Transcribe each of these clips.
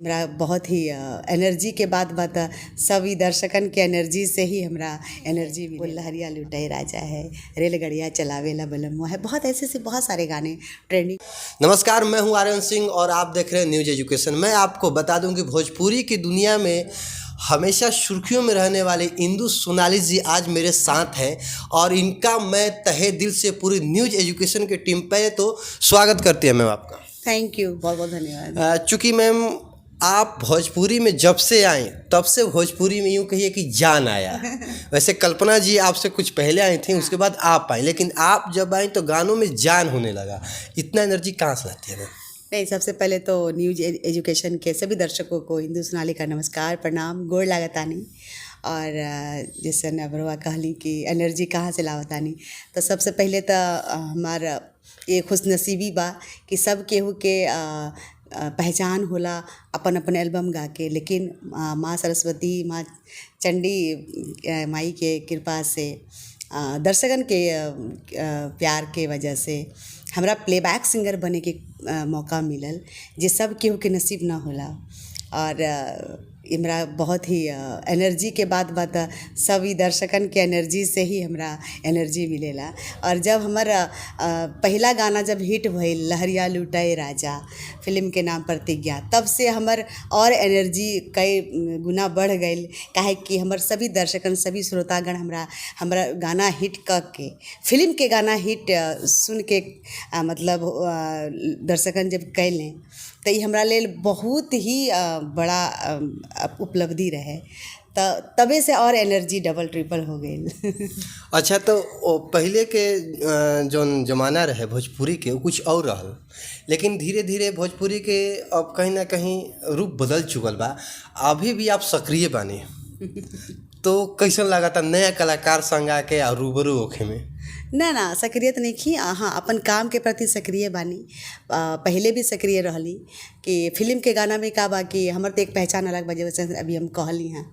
हमरा बहुत ही एनर्जी के बात सभी दर्शकन के एनर्जी से ही हमरा एनर्जी मिले। लहरिया लुटाई राजा है, रेलगड़िया चलावेला बलमुआ है, बहुत ऐसे बहुत सारे गाने ट्रेंडिंग। नमस्कार, मैं हूं आर्यन सिंह और आप देख रहे हैं न्यूज एजुकेशन। मैं आपको बता दूं कि भोजपुरी की दुनिया में हमेशा सुर्खियों में रहने वाले इंदु सोनाली जी आज मेरे साथ हैं और इनका मैं तहे दिल से पूरी न्यूज एजुकेशन की टीम पे तो स्वागत करते हैं मैम आपका। थैंक यू, बहुत बहुत धन्यवाद। चूँकि मैम आप भोजपुरी में जब से आए तब से भोजपुरी में यूँ कहिए कि जान आया। वैसे कल्पना जी आपसे कुछ पहले आई थी, उसके बाद आप आए, लेकिन आप जब आए तो गानों में जान होने लगा। इतना एनर्जी कहाँ से आती है मैम? नहीं, सबसे पहले तो न्यूज एजुकेशन के सभी दर्शकों को इंदु सोनाली का नमस्कार, प्रणाम, गोड़ लागतानी। और जैसे नबरवा कहली कि एनर्जी कहाँ से लावतानी, तो सबसे पहले तो हमारा ये खुशनसीबी बा कि सब केहू के पहचान होला अपन अपन एल्बम गा के। लेकिन माँ सरस्वती, माँ चंडी माई के कृपा से, दर्शकन के प्यार के वजह से हमरा प्लेबैक सिंगर बने के मौका मिलल, जे सब केहू के नसीब ना होला। और हमरा बहुत ही एनर्जी के बात सभी दर्शकन के एनर्जी से ही हमरा एनर्जी मिलेला। और जब हमारा पहला गाना जब हिट भइल, लहरिया लुटाई राजा, फिल्म के नाम प्रतिज्ञा, तब से हमर और एनर्जी कई गुना बढ़ गई। काहे कि हमर सभी दर्शकन, सभी श्रोतागण हमरा गाना हिट के, फिल्म के गाना हिट सुन के मतलब दर्शकन जब कैलें तो ये हमरा लेल बहुत ही बड़ा उपलब्धि रहे। तो तबे से और एनर्जी डबल ट्रिपल हो गई। अच्छा, तो पहले के जो जमाना रहे भोजपुरी के, वो कुछ और रहल, लेकिन धीरे धीरे भोजपुरी के अब कहीं ना कहीं रूप बदल चुकल बा। अभी भी आप सक्रिय बानी तो कैसन लगा था नया कलाकार संग आके और रूबरू होखे में? ना सक्रिय तो नहीं की, हाँ अपन काम के प्रति सक्रिय बानी। पहले भी सक्रिय रहली कि फिल्म के गाना में का बा कि हमर तो एक पहचान अलग बजे वजह से अभी हम कहली हैं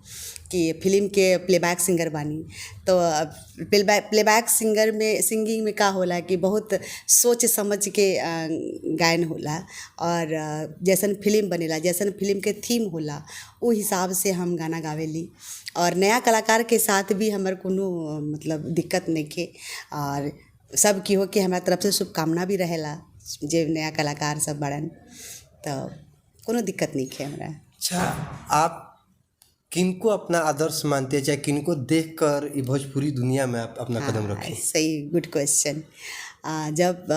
कि फिल्म के प्लेबैक सिंगर बानी। तो प्लेबैक सिंगर में सिंगिंग में का होला कि बहुत सोच समझ के गायन होला, और जैसन फिल्म बनेला, जैसन फिल्म के थीम होला, वो हिसाब से हम गाना गावेली। और नया कलाकार के साथ भी हमार कोनो मतलब दिक्कत नहीं के, और सब की हो कि हमारा तरफ से शुभकामना भी रहेला जे नया कलाकार सब बड़न, तो कोनो दिक्कत नहीं है हमारा। अच्छा, आप किनको अपना आदर्श मानते हैं, चाहे किनको देखकर ये भोजपुरी दुनिया में आप अपना कदम रखें? सही, गुड क्वेश्चन। जब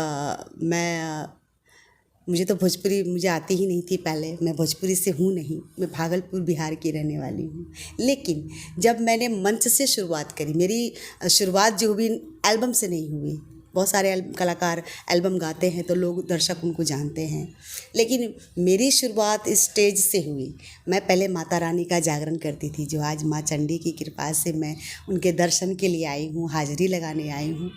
मुझे तो भोजपुरी मुझे आती ही नहीं थी पहले, मैं भोजपुरी से हूँ नहीं, मैं भागलपुर बिहार की रहने वाली हूँ। लेकिन जब मैंने मंच से शुरुआत करी, मेरी शुरुआत जो हुई एल्बम से नहीं हुई। बहुत सारे कलाकार एल्बम गाते हैं तो लोग, दर्शक उनको जानते हैं, लेकिन मेरी शुरुआत स्टेज से हुई। मैं पहले माता रानी का जागरण करती थी, जो आज माँ चंडी की कृपा से मैं उनके दर्शन के लिए आई हूँ, हाजिरी लगाने आई हूँ।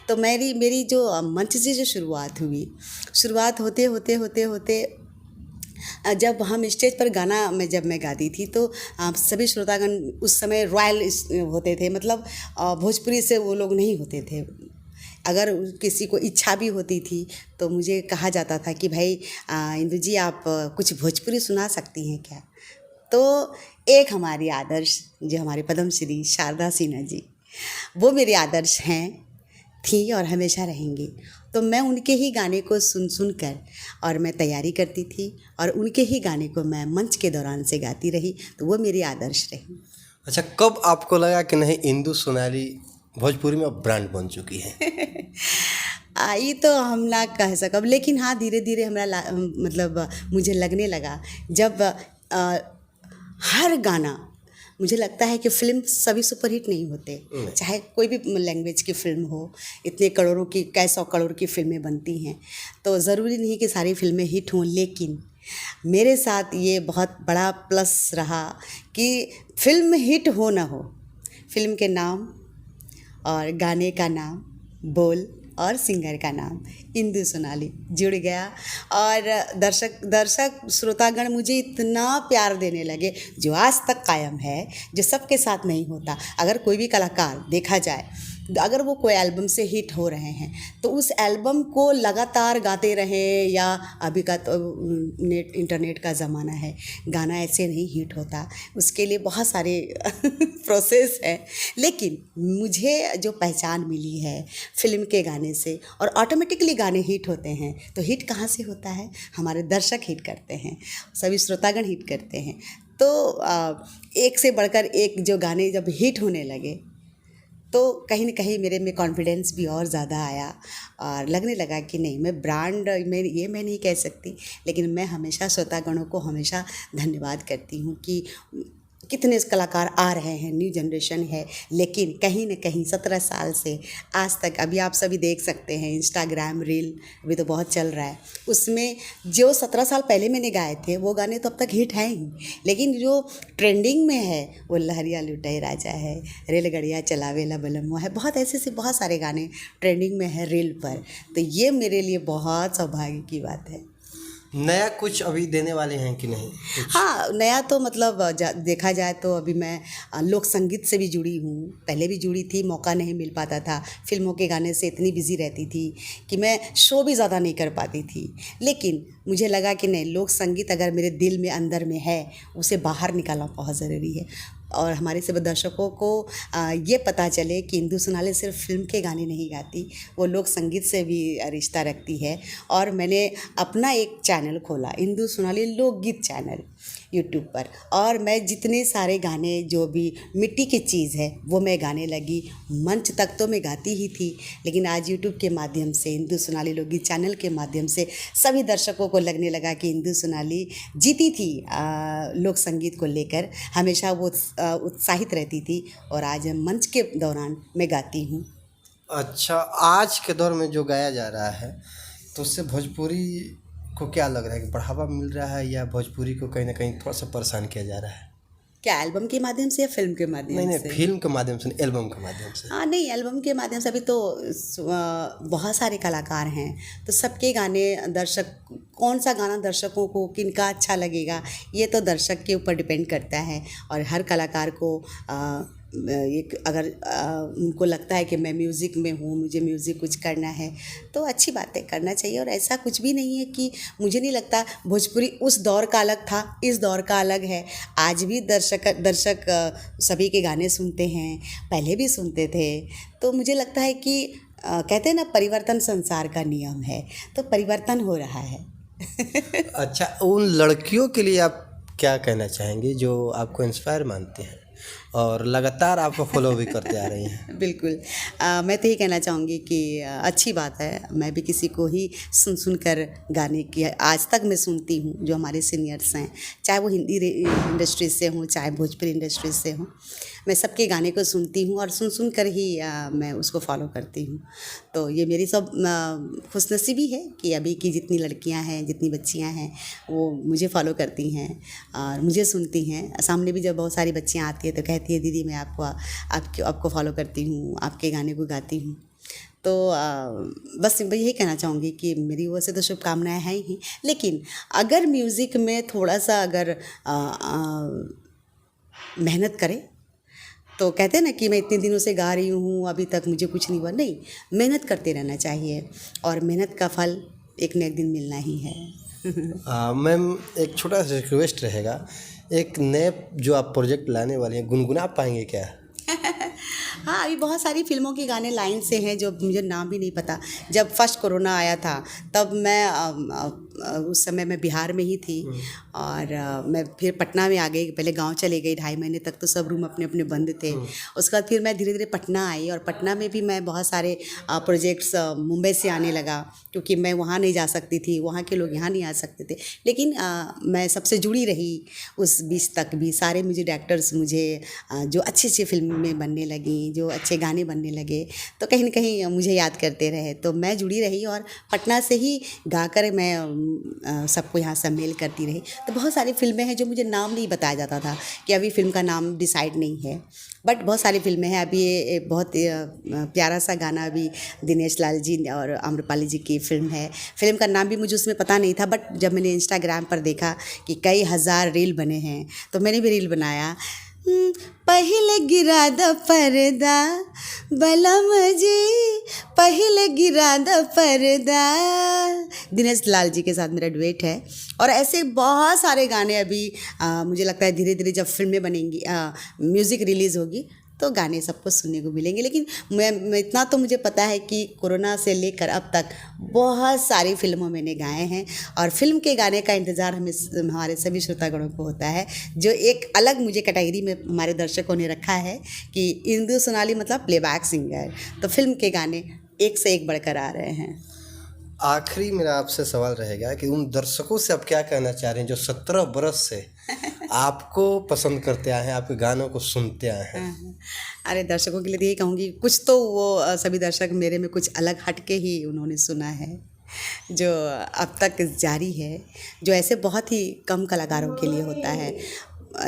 तो मेरी जो मंच से जो शुरुआत हुई, शुरुआत होते होते जब हम स्टेज पर गाना में जब मैं गाती थी तो सभी श्रोतागण उस समय रॉयल होते थे, मतलब भोजपुरी से वो लोग नहीं होते थे। अगर किसी को इच्छा भी होती थी तो मुझे कहा जाता था कि भाई इंदु जी आप कुछ भोजपुरी सुना सकती हैं क्या? तो एक हमारी आदर्श जो हमारे पद्मश्री शारदा सिन्हा जी, वो मेरे आदर्श हैं, थी और हमेशा रहेंगी। तो मैं उनके ही गाने को सुन कर और मैं तैयारी करती थी, और उनके ही गाने को मैं मंच के दौरान से गाती रही, तो वो मेरी आदर्श रही। अच्छा, कब आपको लगा कि नहीं इंदु सोनाली भोजपुरी में ब्रांड बन चुकी है? ये तो हम ना कह सकब, लेकिन हाँ धीरे धीरे हमरा मतलब मुझे लगने लगा जब हर गाना, मुझे लगता है कि फिल्म सभी सुपरहिट नहीं होते, चाहे कोई भी लैंग्वेज की फिल्म हो, इतने करोड़ों की, कई सौ करोड़ की फिल्में बनती हैं, तो ज़रूरी नहीं कि सारी फिल्में हिट हों। लेकिन मेरे साथ ये बहुत बड़ा प्लस रहा कि फिल्म हिट हो ना हो, फिल्म के नाम और गाने का नाम, बोल और सिंगर का नाम इंदु सोनाली जुड़ गया, और दर्शक श्रोतागण मुझे इतना प्यार देने लगे जो आज तक कायम है, जो सबके साथ नहीं होता। अगर कोई भी कलाकार देखा जाए अगर वो कोई एल्बम से हिट हो रहे हैं तो उस एल्बम को लगातार गाते रहें, या अभी का तो इंटरनेट का ज़माना है, गाना ऐसे नहीं हिट होता, उसके लिए बहुत सारे प्रोसेस है। लेकिन मुझे जो पहचान मिली है फिल्म के गाने से, और ऑटोमेटिकली गाने हिट होते हैं, तो हिट कहाँ से होता है? हमारे दर्शक हिट करते हैं, सभी श्रोतागण हिट करते हैं। तो एक से बढ़कर एक जो गाने जब हिट होने लगे तो कहीं न कहीं मेरे में कॉन्फिडेंस भी और ज़्यादा आया, और लगने लगा कि नहीं, मैं ब्रांड में ये मैं नहीं कह सकती, लेकिन मैं हमेशा श्रोतागणों को हमेशा धन्यवाद करती हूँ कि कितने कलाकार आ रहे हैं, न्यू जनरेशन है, लेकिन कहीं न कहीं 17 साल से आज तक, अभी आप सभी देख सकते हैं इंस्टाग्राम रील अभी तो बहुत चल रहा है, उसमें जो 17 साल पहले मैंने गाए थे वो गाने तो अब तक हिट हैं ही, लेकिन जो ट्रेंडिंग में है वो लहरिया लुटाई राजा है, रेलगड़िया चलावेला बलमुआ है, बहुत ऐसे से बहुत सारे गाने ट्रेंडिंग में है रील पर। तो ये मेरे लिए बहुत सौभाग्य की बात है। नया कुछ अभी देने वाले हैं कि नहीं कुछ? हाँ, नया तो मतलब देखा जाए तो अभी मैं लोक संगीत से भी जुड़ी हूँ, पहले भी जुड़ी थी, मौका नहीं मिल पाता था, फिल्मों के गाने से इतनी बिज़ी रहती थी कि मैं शो भी ज़्यादा नहीं कर पाती थी। लेकिन मुझे लगा कि नहीं, लोक संगीत अगर मेरे दिल में अंदर में है, उसे बाहर निकालना बहुत ज़रूरी है, और हमारे सभी दर्शकों को ये पता चले कि इंदु सोनाली सिर्फ फिल्म के गाने नहीं गाती, वो लोक संगीत से भी रिश्ता रखती है। और मैंने अपना एक चैनल खोला, इंदु सोनाली लोकगीत चैनल, यूट्यूब पर, और मैं जितने सारे गाने जो भी मिट्टी की चीज़ है वो मैं गाने लगी। मंच तक तो मैं गाती ही थी, लेकिन आज यूट्यूब के माध्यम से, इंदु सोनाली लोकगीत चैनल के माध्यम से सभी दर्शकों को लगने लगा कि इंदु सोनाली जीती थी लोक संगीत को लेकर, हमेशा वो उत्साहित रहती थी, और आज मंच के दौरान मैं गाती हूँ। अच्छा, आज के दौर में जो गाया जा रहा है तो उससे भोजपुरी को क्या लग रहा है कि बढ़ावा मिल रहा है, या भोजपुरी को कहीं ना कहीं थोड़ा सा परेशान किया जा रहा है? क्या एल्बम के माध्यम से या फिल्म के माध्यम नहीं से? फिल्म के माध्यम से, एल्बम के माध्यम से। हाँ, नहीं, एल्बम के माध्यम से अभी तो बहुत सारे कलाकार हैं, तो सबके गाने दर्शक, कौन सा गाना दर्शकों को किनका अच्छा लगेगा ये तो दर्शक के ऊपर डिपेंड करता है। और हर कलाकार को एक अगर उनको लगता है कि मैं म्यूज़िक में हूँ, मुझे म्यूज़िक कुछ करना है, तो अच्छी बात है, करना चाहिए। और ऐसा कुछ भी नहीं है कि, मुझे नहीं लगता भोजपुरी उस दौर का अलग था, इस दौर का अलग है। आज भी दर्शक सभी के गाने सुनते हैं, पहले भी सुनते थे। तो मुझे लगता है कि कहते हैं ना, परिवर्तन संसार का नियम है, तो परिवर्तन हो रहा है। अच्छा, उन लड़कियों के लिए आप क्या कहना चाहेंगे जो आपको इंस्पायर मानती हैं और लगातार आपको फॉलो भी करते आ रही हैं? बिल्कुल, मैं तो ये कहना चाहूँगी कि अच्छी बात है, मैं भी किसी को ही सुन कर गाने की आज तक मैं सुनती हूँ, जो हमारे सीनियर्स हैं, चाहे वो हिंदी इंडस्ट्री से हों, चाहे भोजपुरी इंडस्ट्री से हों, मैं सबके गाने को सुनती हूँ, और सुन कर ही मैं उसको फॉलो करती हूँ। तो ये मेरी सब खुशनसीबी है कि अभी की जितनी लड़कियां हैं, जितनी बच्चियां हैं, वो मुझे फॉलो करती हैं और मुझे सुनती हैं। सामने भी जब बहुत सारी बच्चियां आती हैं तो कहती है, दीदी मैं आपको फॉलो करती हूँ, आपके गाने को गाती हूँ। तो बस मैं यही कहना चाहूँगी कि मेरी ओर से तो शुभकामनाएं हैं ही, लेकिन अगर म्यूज़िक में थोड़ा सा अगर मेहनत करें, तो कहते हैं ना कि मैं इतने दिनों से गा रही हूँ, अभी तक मुझे कुछ नहीं हुआ, नहीं, मेहनत करते रहना चाहिए, और मेहनत का फल एक न एक दिन मिलना ही है। मैम, एक छोटा सा रिक्वेस्ट रहेगा, एक नए जो आप प्रोजेक्ट लाने वाले हैं, गुनगुना पाएंगे क्या? हाँ, अभी बहुत सारी फिल्मों के गाने लाइन से हैं जो मुझे नाम भी नहीं पता। जब फर्स्ट कोरोना आया था तब मैं उस समय मैं बिहार में ही थी, और मैं फिर पटना में आ गई, पहले गांव चले गई, 2.5 महीने तक तो सब रूम अपने अपने बंद थे। उसके बाद फिर मैं धीरे धीरे पटना आई, और पटना में भी मैं बहुत सारे प्रोजेक्ट्स मुंबई से आने लगा, क्योंकि मैं वहाँ नहीं जा सकती थी, वहाँ के लोग यहाँ नहीं आ सकते थे, लेकिन मैं सबसे जुड़ी रही उस बीच तक भी। सारे मुझे डायरेक्टर्स मुझे जो अच्छी अच्छी फिल्म में बनने लगी, जो अच्छे गाने बनने लगे, तो कहीं ना कहीं मुझे याद करते रहे, तो मैं जुड़ी रही, और पटना से ही गाकर मैं सबको यहाँ सम्मेल करती रही। तो बहुत सारी फिल्में हैं जो मुझे नाम नहीं बताया जाता था कि अभी फिल्म का नाम डिसाइड नहीं है, बट बहुत सारी फिल्में हैं। अभी ये बहुत प्यारा सा गाना अभी दिनेश लाल जी और आम्रपाली जी की फिल्म है, फिल्म का नाम भी मुझे उसमें पता नहीं था, बट जब मैंने इंस्टाग्राम पर देखा कि कई हज़ार रील बने हैं, तो मैंने भी रील बनाया। पहिले गिरा द पर्दा बलम जी, पहिले गिरा द पर्दा। दिनेश लाल जी के साथ मेरा डुएट है। और ऐसे बहुत सारे गाने अभी मुझे लगता है धीरे धीरे जब फिल्में बनेंगी, म्यूज़िक रिलीज़ होगी तो गाने सबको सुनने को मिलेंगे। लेकिन मैं इतना तो मुझे पता है कि कोरोना से लेकर अब तक बहुत सारी फिल्मों मैंने गाए हैं और फिल्म के गाने का इंतज़ार हमारे सभी श्रोतागणों को होता है। जो एक अलग मुझे कैटेगरी में हमारे दर्शकों ने रखा है कि इंदु सोनाली मतलब प्लेबैक सिंगर, तो फिल्म के गाने एक से एक बढ़कर आ रहे हैं। आखिरी मेरा आपसे सवाल रहेगा कि उन दर्शकों से आप क्या कहना चाह रहे हैं जो 17 बरस से आपको पसंद करते आए हैं, आपके गानों को सुनते आए हैं? अरे दर्शकों के लिए तो यही कहूँगी, कुछ तो वो सभी दर्शक मेरे में कुछ अलग हटके ही उन्होंने सुना है जो अब तक जारी है, जो ऐसे बहुत ही कम कलाकारों के लिए होता है।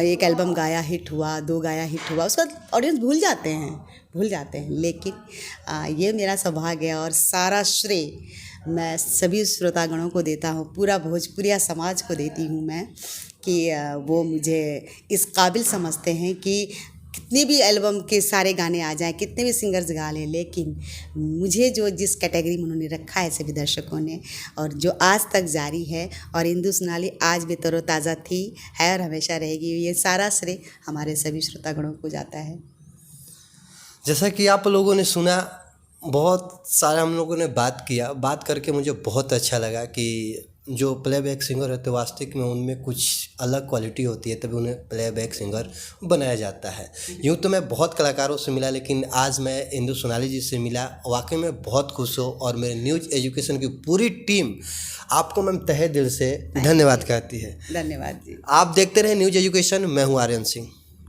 एक एल्बम गाया हिट हुआ, 2 गाया हिट हुआ, उसके बाद ऑडियंस भूल जाते हैं। लेकिन ये मेरा सौभाग्य है और सारा श्रेय मैं सभी श्रोतागणों को देता हूँ, पूरा भोजपुरिया समाज को देती हूँ मैं कि वो मुझे इस काबिल समझते हैं कि कितने भी एल्बम के सारे गाने आ जाएं, कितने भी सिंगर्स गा लें, लेकिन मुझे जो जिस कैटेगरी में उन्होंने रखा है सभी दर्शकों ने और जो आज तक जारी है और इंदु सोनाली आज भी तरोताज़ा थी, है और हमेशा रहेगी, ये सारा श्रेय हमारे सभी श्रोतागणों को जाता है। जैसा कि आप लोगों ने सुना, बहुत सारा हम लोगों ने बात किया, बात करके मुझे बहुत अच्छा लगा कि जो प्लेबैक सिंगर होते हैं वास्तविक में उनमें कुछ अलग क्वालिटी होती है, तभी उन्हें प्लेबैक सिंगर बनाया जाता है। यूँ तो मैं बहुत कलाकारों से मिला, लेकिन आज मैं इंदु सोनाली जी से मिला, वाकई में बहुत खुश हूँ और मेरे न्यूज़ एजुकेशन की पूरी टीम आपको मैं तहे दिल से धन्यवाद कहती है। धन्यवाद जी। आप देखते रहे न्यूज़ एजुकेशन, मैं हूँ आर्यन सिंह।